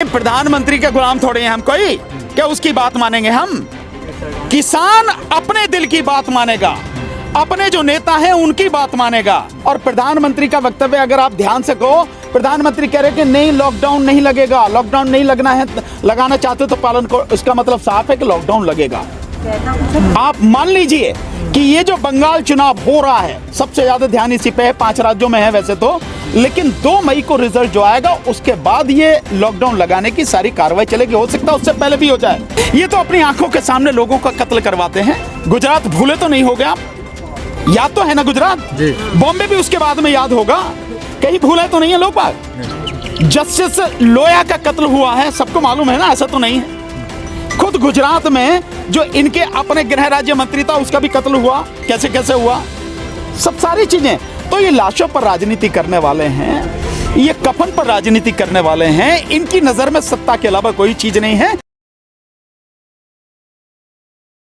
प्रधानमंत्री के गुलाम थोड़े हैं हम कोई, क्या उसकी बात मानेंगे हम? किसान अपने दिल की बात मानेगा, अपने जो नेता हैं उनकी बात मानेगा। और प्रधानमंत्री का वक्तव्य अगर आप ध्यान से कहो, प्रधानमंत्री कह रहे कि नहीं लॉकडाउन नहीं लगेगा, लॉकडाउन नहीं लगना है, लगाना चाहते तो पालन करो। इसका मतलब साफ है कि लॉकडाउन लगेगा। आप मान लीजिए कि ये जो बंगाल चुनाव हो रहा है, सबसे ज्यादा ध्यान इसी पे है, 5 राज्यों में है वैसे तो, लेकिन 2 मई को रिजल्ट जो आएगा उसके बाद ये लॉकडाउन लगाने की सारी कार्रवाई चलेगी। हो सकता है उससे पहले भी हो जाए। ये तो अपनी आंखों के सामने लोगों का कत्ल करवाते हैं। गुजरात भूले तो नहीं हो गए आप? याद तो है ना गुजरात? बॉम्बे भी उसके बाद में याद होगा, कहीं भूले तो नहीं है लोग बाग? जस्टिस लोया का कत्ल हुआ है, सबको मालूम है ना, ऐसा तो नहीं है। खुद गुजरात में जो इनके अपने गृह राज्य मंत्री था उसका भी कत्ल हुआ, कैसे कैसे हुआ, सब सारी चीजें। तो ये लाशों पर राजनीति करने वाले हैं, ये कफन पर राजनीति करने वाले हैं, इनकी नजर में सत्ता के अलावा कोई चीज नहीं है।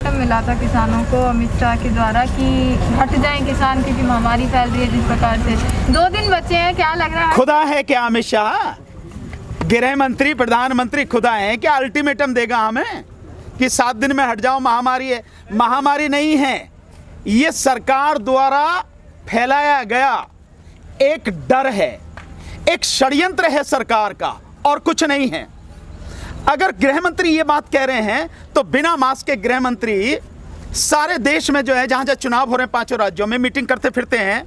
मिला था किसानों को अमित शाह के द्वारा कि हट जाएं किसान क्योंकि महामारी फैल रही है जिस प्रकार से। 2 दिन बचे हैं, क्या लग रहा है? खुदा है क्या अमित शाह? गृह मंत्री प्रधानमंत्री खुदा है क्या? अल्टीमेटम देगा हमें कि 7 दिन में हट जाओ, महामारी है। महामारी नहीं है, ये सरकार द्वारा फैलाया गया एक डर है, एक षड्यंत्र है सरकार का, और कुछ नहीं है। अगर गृह मंत्री ये बात कह रहे हैं तो बिना मास्क के गृह मंत्री सारे देश में जो है, जहां जहां चुनाव हो रहे हैं 5 राज्यों में मीटिंग करते फिरते हैं,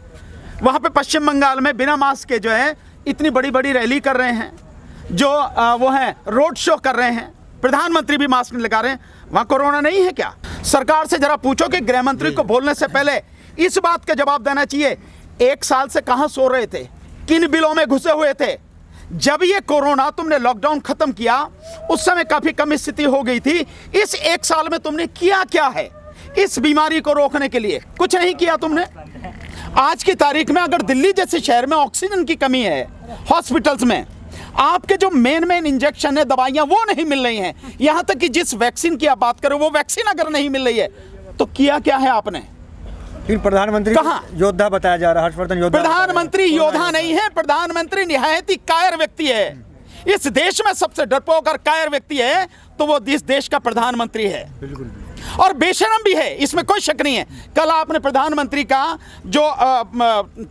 वहां पे पश्चिम बंगाल में बिना मास्क के जो है इतनी बड़ी बड़ी रैली कर रहे हैं, जो वो है रोड शो कर रहे हैं, प्रधानमंत्री भी मास्क नहीं लगा रहे हैं। वहां कोरोना नहीं है क्या? सरकार से जरा पूछो कि गृह मंत्री को बोलने से पहले इस बात का जवाब देना चाहिए, 1 साल से कहां सो रहे थे, किन बिलों में घुसे हुए थे? जब ये कोरोना तुमने लॉकडाउन खत्म किया उस समय काफी कम स्थिति हो गई थी। इस 1 साल में तुमने किया क्या है इस बीमारी को रोकने के लिए? कुछ नहीं किया तुमने। आज की तारीख में अगर दिल्ली जैसे शहर में ऑक्सीजन की कमी है, हॉस्पिटल्स में आपके जो मेन इंजेक्शन है, दवाइयां वो नहीं मिल रही हैं, यहां तक कि जिस वैक्सीन की आप बात करो वो वैक्सीन अगर नहीं मिल रही है, तो किया क्या है आपने? फिर प्रधानमंत्री कहां योद्धा बताया जा रहा है, हर्षवर्धन योद्धा। प्रधानमंत्री योद्धा नहीं है, प्रधानमंत्री निहायत ही कायर व्यक्ति है। इस देश में सबसे डरपोक और कायर व्यक्ति है तो वो इस देश का प्रधानमंत्री है। बिल्कुल। और बेशरम भी है, इसमें कोई शक नहीं है। कल आपने प्रधानमंत्री का जो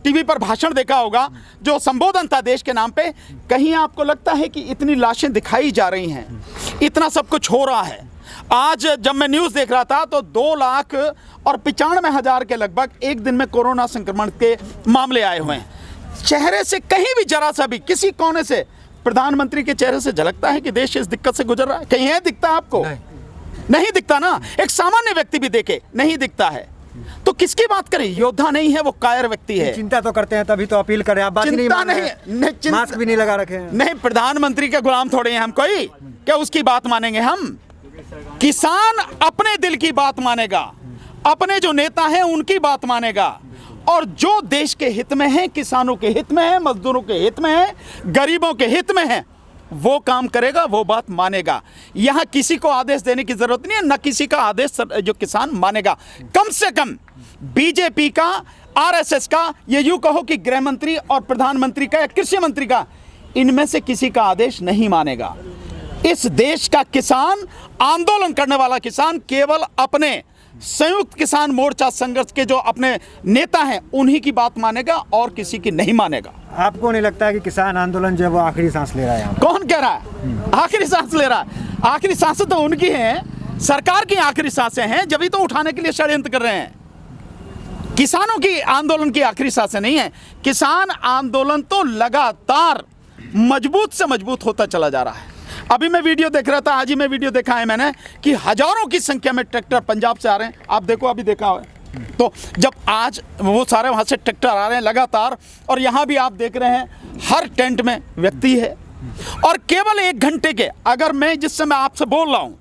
टीवी पर भाषण देखा होगा, जो संबोधन था देश के नाम पे, कहीं आपको लगता है कि इतनी लाशें दिखाई जा रही हैं, इतना सब कुछ हो रहा है? आज जब मैं न्यूज़ देख रहा था तो 2,95,000 के लगभग एक दिन में कोरोना संक्रमण के मामले आए हुए हैं। चेहरे से कहीं भी जरा सा भी किसी कोने से प्रधानमंत्री के चेहरे से झलकता है कि देश इस दिक्कत से गुजर रहा है? कहीं है दिखता आपको? नहीं दिखता ना। एक सामान्य व्यक्ति भी देखे नहीं दिखता है, तो किसकी बात करें? योद्धा नहीं है, वो कायर व्यक्ति है। चिंता तो करते हैं तभी तो अपील कर रहे हैं। आप बात ही नहीं मान रहे हैं। मास्क भी नहीं लगा रखे हैं। नहीं, प्रधानमंत्री के गुलाम थोड़े हैं हम कोई, क्या उसकी बात मानेंगे हम? किसान अपने दिल की बात मानेगा, अपने जो नेता हैं उनकी बात मानेगा, और जो देश के हित में है, किसानों के हित में है, मजदूरों के हित में है, गरीबों के हित में है, वो काम करेगा, वो बात मानेगा। यहां किसी को आदेश देने की जरूरत नहीं है, न किसी का आदेश जो किसान मानेगा। कम से कम बीजेपी का, आरएसएस का, ये यूं कहो कि गृह मंत्री और प्रधानमंत्री का या कृषि मंत्री का, इनमें से किसी का आदेश नहीं मानेगा। इस देश का किसान, आंदोलन करने वाला किसान, केवल अपने संयुक्त किसान मोर्चा संघर्ष के जो अपने नेता हैं उन्हीं की बात मानेगा और किसी की नहीं मानेगा। आपको नहीं लगता है कि किसान आंदोलन जो है वो आखिरी सांस ले रहा है? कौन कह रहा है आखिरी सांस ले रहा है? आखिरी सांसें तो उनकी हैं, सरकार की आखिरी सांसें हैं, जब ही तो उठाने के लिए षड्यंत्र कर रहे हैं। किसानों की आंदोलन की आखिरी सांसें नहीं है। किसान आंदोलन तो लगातार मजबूत से मजबूत होता चला जा रहा है। अभी मैं वीडियो देख रहा था, आज ही मैं वीडियो देखा है मैंने, कि हजारों की संख्या में ट्रैक्टर पंजाब से आ रहे हैं। आप देखो, अभी देखा है तो जब आज वो सारे वहाँ से ट्रैक्टर आ रहे हैं लगातार, और यहाँ भी आप देख रहे हैं हर टेंट में व्यक्ति है। और केवल 1 घंटे के, अगर मैं जिस समय आपसे बोल रहा हूँ,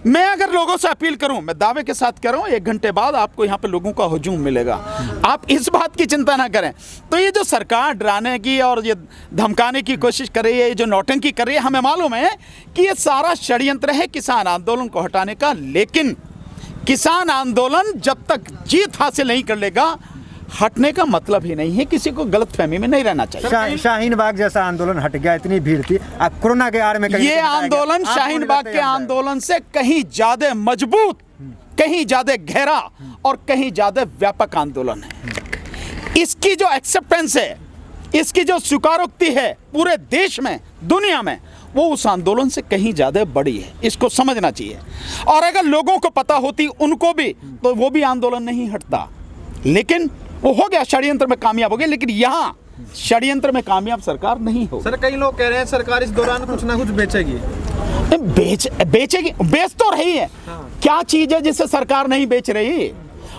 मैं अगर लोगों से अपील करूं, मैं दावे के साथ कह रहा हूं, 1 घंटे बाद आपको यहाँ पे लोगों का हुजूम मिलेगा। आप इस बात की चिंता ना करें। तो ये जो सरकार डराने की और ये धमकाने की कोशिश कर रही है, ये जो नौटंकी कर रही है, हमें मालूम है कि ये सारा षड्यंत्र है किसान आंदोलन को हटाने का। लेकिन किसान आंदोलन जब तक जीत हासिल नहीं कर लेगा, हटने का मतलब ही नहीं है, किसी को गलतफहमी में नहीं रहना चाहिए। शाहीन बाग जैसा आंदोलन हट गया, इतनी भीड़ थी, अब कोरोना के आड़ में ये आंदोलन शाहीन बाग के आंदोलन से कहीं ज्यादा मजबूत, कहीं ज्यादा गहरा और कहीं ज्यादा व्यापक आंदोलन है। इसकी जो एक्सेप्टेंस है, इसकी जो स्वीकारोक्ति है पूरे देश में, दुनिया में, वो उस आंदोलन से कहीं ज्यादा बड़ी है। इसको समझना चाहिए। और अगर लोगों को पता होती उनको भी, तो वो भी आंदोलन नहीं हटता। लेकिन वो हो गया, षड्यंत्र में कामयाब हो गया। लेकिन यहाँ षड्यंत्र में कामयाब सरकार नहीं हो। सर, कई लोग कह रहे हैं सरकार इस दौरान कुछ ना कुछ बेचेगी। बेचेगी, बेच तो रही है। क्या चीज है जिसे सरकार नहीं बेच रही?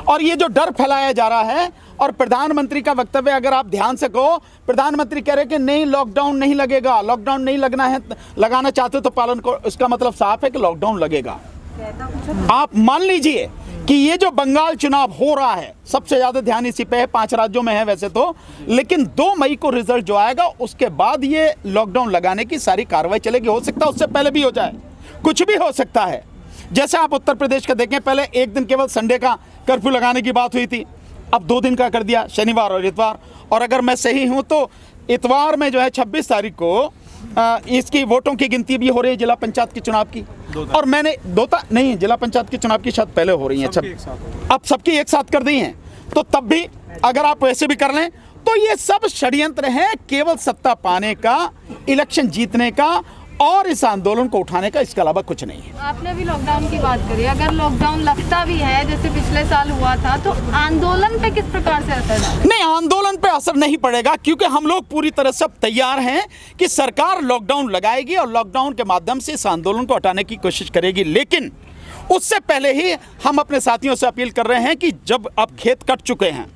और ये जो डर फैलाया जा रहा है, और प्रधानमंत्री का वक्तव्य अगर आप ध्यान से कहो, प्रधानमंत्री कह रहे कि नहीं, लॉकडाउन नहीं लगेगा, लॉकडाउन नहीं लगना है, लगाना चाहते तो पालन करो। इसका मतलब साफ है कि लॉकडाउन लगेगा। आप मान लीजिए कि ये जो बंगाल चुनाव हो रहा है, सबसे ज्यादा ध्यान इसी पे है, 5 राज्यों में है वैसे तो, लेकिन 2 मई को रिजल्ट जो आएगा उसके बाद ये लॉकडाउन लगाने की सारी कार्रवाई चलेगी। हो सकता है उससे पहले भी हो जाए, कुछ भी हो सकता है। जैसे आप उत्तर प्रदेश का देखें, पहले एक दिन केवल संडे का कर्फ्यू लगाने की बात हुई थी, अब 2 दिन का कर दिया, शनिवार और इतवार। और अगर मैं सही हूं तो इतवार में जो है 26 तारीख को इसकी वोटों की गिनती भी हो रही है, जिला पंचायत के चुनाव की। और मैंने नहीं, जिला पंचायत के चुनाव की शायद पहले हो रही है, अब सबकी एक साथ कर दी हैं। तो तब भी अगर आप वैसे भी कर लें तो ये सब षड्यंत्र है केवल सत्ता पाने का, इलेक्शन जीतने का और इस आंदोलन को उठाने का, इसके अलावा कुछ नहीं है। आपने भी लॉकडाउन की बात करी, अगर लॉकडाउन लगता भी है जैसे पिछले साल हुआ था, तो आंदोलन पे किस प्रकार से असर डालेगा? नहीं, आंदोलन पे असर नहीं पड़ेगा, क्योंकि हम लोग पूरी तरह से तैयार हैं कि सरकार लॉकडाउन लगाएगी और लॉकडाउन के माध्यम से इस आंदोलन को हटाने की कोशिश करेगी। लेकिन उससे पहले ही हम अपने साथियों से अपील कर रहे हैं कि जब अब खेत कट चुके हैं,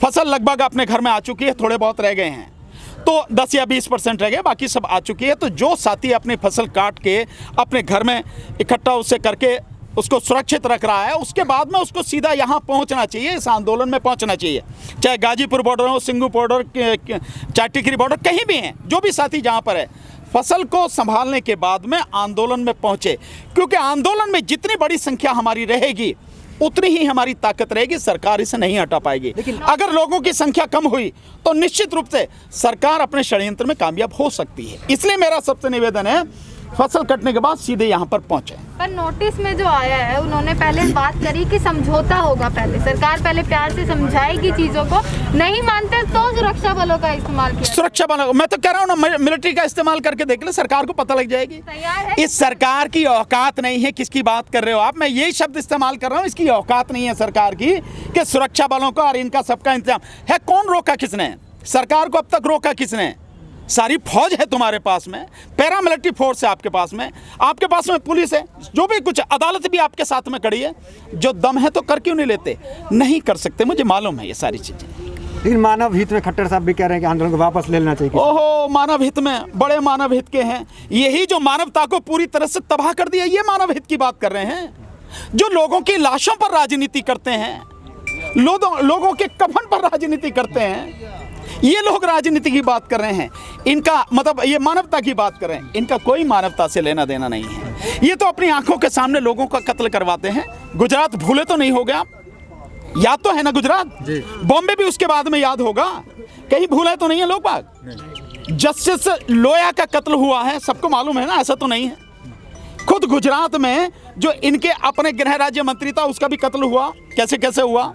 फसल लगभग अपने घर में आ चुकी है, थोड़े बहुत रह गए हैं, तो 10 या 20% रह गए, बाकी सब आ चुकी है। तो जो साथी अपनी फसल काट के अपने घर में इकट्ठा उसे करके उसको सुरक्षित रख रहा है, उसके बाद में उसको सीधा यहाँ पहुँचना चाहिए, इस आंदोलन में पहुँचना चाहिए। चाहे गाजीपुर बॉर्डर हो, सिंगू बॉर्डर, चाहे टिकरी बॉर्डर, कहीं भी हैं, जो भी साथी जहाँ पर है, फसल को संभालने के बाद में आंदोलन में पहुँचे। क्योंकि आंदोलन में जितनी बड़ी संख्या हमारी रहेगी उतनी ही हमारी ताकत रहेगी, सरकार इसे नहीं हटा पाएगी। लेकिन अगर लोगों की संख्या कम हुई तो निश्चित रूप से सरकार अपने षड्यंत्र में कामयाब हो सकती है। इसलिए मेरा सबसे निवेदन है, फसल कटने के बाद सीधे यहाँ पर पहुंचे। पर नोटिस में जो आया है, उन्होंने पहले बात करी कि समझौता होगा, पहले सरकार पहले प्यार से समझाएगी चीजों को, नहीं मानते तो सुरक्षा बलों का इस्तेमाल किया। सुरक्षा बलों, मैं तो कह रहा हूँ ना, मिलिट्री का इस्तेमाल करके देख ले, सरकार को पता लग जाएगी। तैयार है? इस सरकार की औकात नहीं है, किसकी बात कर रहे हो आप? मैं यही शब्द इस्तेमाल कर रहा हूँ, इसकी औकात नहीं है सरकार की कि सुरक्षा बलों का और इनका सबका इंतजाम है। कौन रोका किसने? सरकार को अब तक रोका किसने? सारी फौज है तुम्हारे पास में, पैरामिलिट्री फोर्स है आपके पास में पुलिस है, जो भी कुछ, अदालत भी आपके साथ में खड़ी है। जो दम है तो कर क्यों नहीं लेते? नहीं कर सकते, मुझे मालूम है ये सारी चीजें। लेकिन मानव हित में खट्टर साहब भी कह रहे हैं कि आंदोलन को वापस ले लेना चाहिए। ओहो, मानव हित में, बड़े मानव हित के हैं। यही जो मानवता को पूरी तरह से तबाह कर दिया, ये मानव हित की बात कर रहे हैं। जो लोगों की लाशों पर राजनीति करते हैं, लोगों के कफन पर राजनीति करते हैं, ये लोग राजनीति की बात कर रहे हैं। इनका मतलब ये मानवता की बात कर रहे हैं, इनका कोई मानवता से लेना देना नहीं है। ये तो अपनी आंखों के सामने लोगों का कत्ल करवाते हैं। गुजरात भूले तो नहीं हो गया? याद तो है ना गुजरात? बॉम्बे भी उसके बाद में याद होगा, कहीं भूले तो नहीं है लोग बाग? जस्टिस लोया का कत्ल हुआ है, सबको मालूम है ना, ऐसा तो नहीं है? खुद गुजरात में जो इनके अपने गृह राज्य मंत्री था, उसका भी कत्ल हुआ, कैसे कैसे हुआ,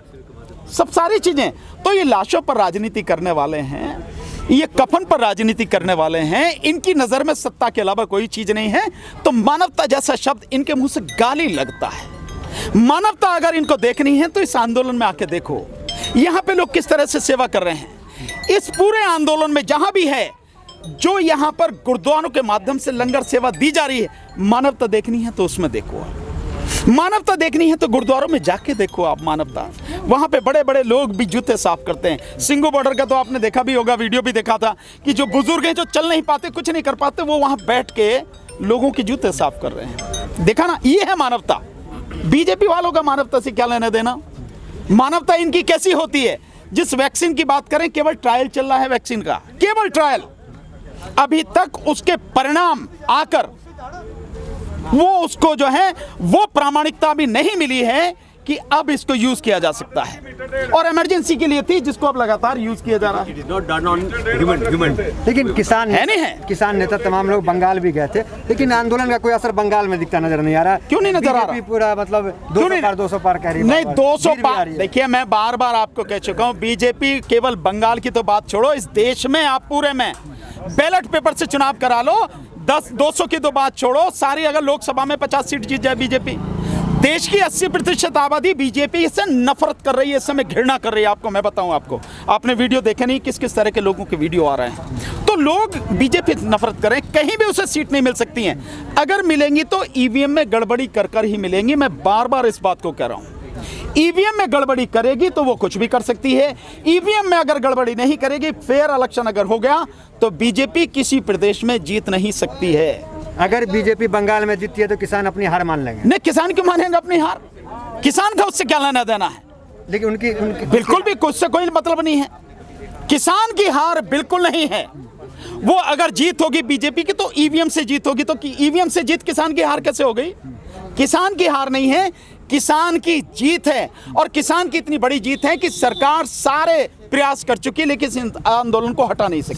सब सारी चीजें। तो ये लाशों पर राजनीति करने वाले हैं, ये कफन पर राजनीति करने वाले हैं, इनकी नजर में सत्ता के अलावा कोई चीज नहीं है। तो मानवता जैसा शब्द इनके मुंह से गाली लगता है। मानवता अगर इनको देखनी है तो इस आंदोलन में आके देखो, यहाँ पे लोग किस तरह से सेवा कर रहे हैं। इस पूरे आंदोलन में जहां भी है, जो यहाँ पर गुरुद्वारों के माध्यम से लंगर सेवा दी जा रही है, मानवता देखनी है तो उसमें देखो। मानवता देखनी है तो गुरुद्वारों में जाके देखो आप मानवता। वहाँ पे बड़े बड़े लोग भी जूते साफ करते हैं। सिंगू बॉर्डर का तो आपने देखा भी होगा, वीडियो भी देखा था कि जो बुजुर्ग हैं, जो चल नहीं पाते, कुछ नहीं कर पाते, वो वहाँ बैठ के लोगों के जूते साफ कर रहे हैं। देखा ना, ये है मानवता। बीजेपी वालों का मानवता से क्या लेना देना? मानवता इनकी कैसी होती है? जिस वैक्सीन की बात करें, केवल ट्रायल चल रहा है वैक्सीन का, केवल ट्रायल। अभी तक उसके परिणाम आकर वो उसको जो है वो प्रामाणिकता भी नहीं मिली है कि अब इसको यूज किया जा सकता है, और इमरजेंसी के लिए थी जिसको अब लगातार यूज किया जा रहा है। लेकिन किसान है नहीं है? किसान नेता तमाम लोग बंगाल भी गए थे, लेकिन आंदोलन का कोई असर बंगाल में दिखता नजर नहीं आ रहा। क्यों नहीं नजर आ रहा? BJP पूरा मतलब क्यों नहीं? 200 पार कह रही है। नहीं, 200 गिर भी आ पार। रही है। देखिए, मैं बार बार आपको कह चुका हूं, बीजेपी केवल बंगाल की तो बात छोड़ो, इस देश में आप पूरे में बैलेट पेपर से चुनाव करा लो, 200 की तो बात छोड़ो, सारी अगर लोकसभा में 50 सीट जीत जाए बीजेपी, देश की 80% आबादी बीजेपी से नफरत कर रही है, इस समय घृणा कर रही है। आपको मैं बताऊं, आपको आपने वीडियो देखे नहीं, किस किस तरह के लोगों के वीडियो आ रहे हैं। तो लोग बीजेपी से नफरत कर रहे हैं, कहीं भी उसे सीट नहीं मिल सकती हैं। अगर मिलेंगी तो ईवीएम में गड़बड़ी कर ही मिलेंगी। मैं बार बार इस बात को कह रहा हूं, ईवीएम में गड़बड़ी करेगी तो वो कुछ भी कर सकती है। ईवीएम में अगर गड़बड़ी नहीं करेगी, फेयर इलेक्शन अगर हो गया तो बीजेपी किसी प्रदेश में जीत नहीं सकती है। अगर बीजेपी बंगाल में जीतती है तो किसान अपनी हार मान लेंगे। नहीं, किसान क्यों मानेंगे अपनी हार? किसान का उससे क्या लेना देना है? लेकिन उनकी बिल्कुल भी कुछ से कोई मतलब नहीं है। किसान की हार बिल्कुल नहीं है। वो अगर जीत होगी बीजेपी की तो ईवीएम से जीत होगी, तो ईवीएम से जीत किसान की हार कैसे हो गई? किसान की हार नहीं है, किसान की जीत है। और किसान की इतनी बड़ी जीत है कि सरकार सारे प्रयास कर चुकी है, लेकिन इस आंदोलन को हटा नहीं सकी।